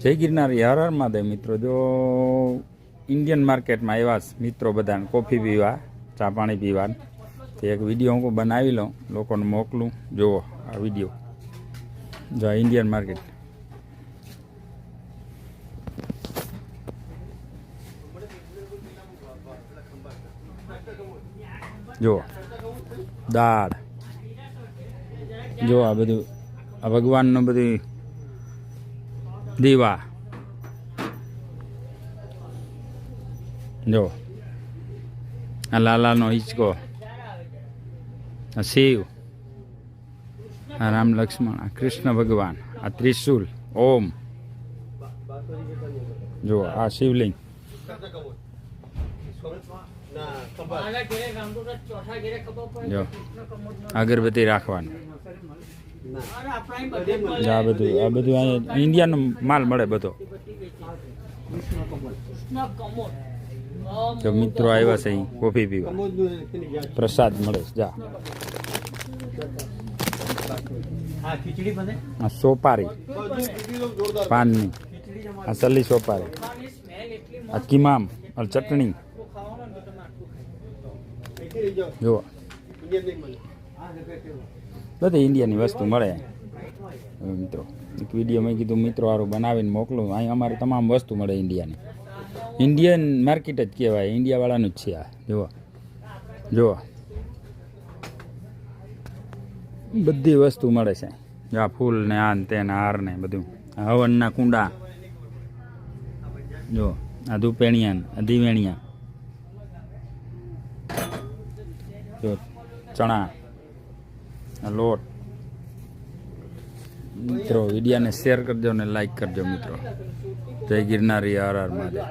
જય ગિરનારી હર હર મહાદેવ મિત્રો। જો ઇન્ડિયન માર્કેટમાં આવ્યા મિત્રો બધાને કોફી પીવા, ચા પાણી પીવા, તો એક વિડીયો હું બનાવી લઉં, લોકોને મોકલું। જુઓ આ વિડીયો, જો ઇન્ડિયન માર્કેટ જો દાળ, જો આ બધું આ ભગવાનનું બધું દીવા, જો આ લાલાનો હિંચકો, આ શિવ, આ રામ લક્ષ્મણ, આ કૃષ્ણ ભગવાન, આ ત્રિશુલ, ઓમ, જો આ શિવલિંગ, જો અગરબત્તી રાખવાનું, આ બધું અહીંયા ઇન્ડિયાનો માલ મળે બધો। જો મિત્રો આવ્યા છે અહીં કોફી પીવા, પ્રસાદ મળે છે। જા આ સોપારી પાનની, આ સલ્લી સોપારી, આ કિમામ, આ ચટણી, જુઓ બધી ઇન્ડિયાની વસ્તુ મળે મિત્રો। એક વિડીયો મેં કીધું મિત્રો સારું બનાવીને મોકલું। અહીં અમારે તમામ વસ્તુ મળે ઇન્ડિયાની, ઇન્ડિયન માર્કેટ જ કહેવાય, ઇન્ડિયાવાળાનું જ છે આ। જુઓ જુઓ બધી વસ્તુ મળે છે। આ ફૂલ ને આ ને તે ને હાર ને બધું, હવનના કુંડા, જો આ ધૂપેણિયા, આ દિવેણિયા, જો ચણા, આ લોટ। મિત્રો વિડીયોને શેર કરજો ને લાઈક કરજો મિત્રો। જય ગિરનારી હર હર મહાદેવ।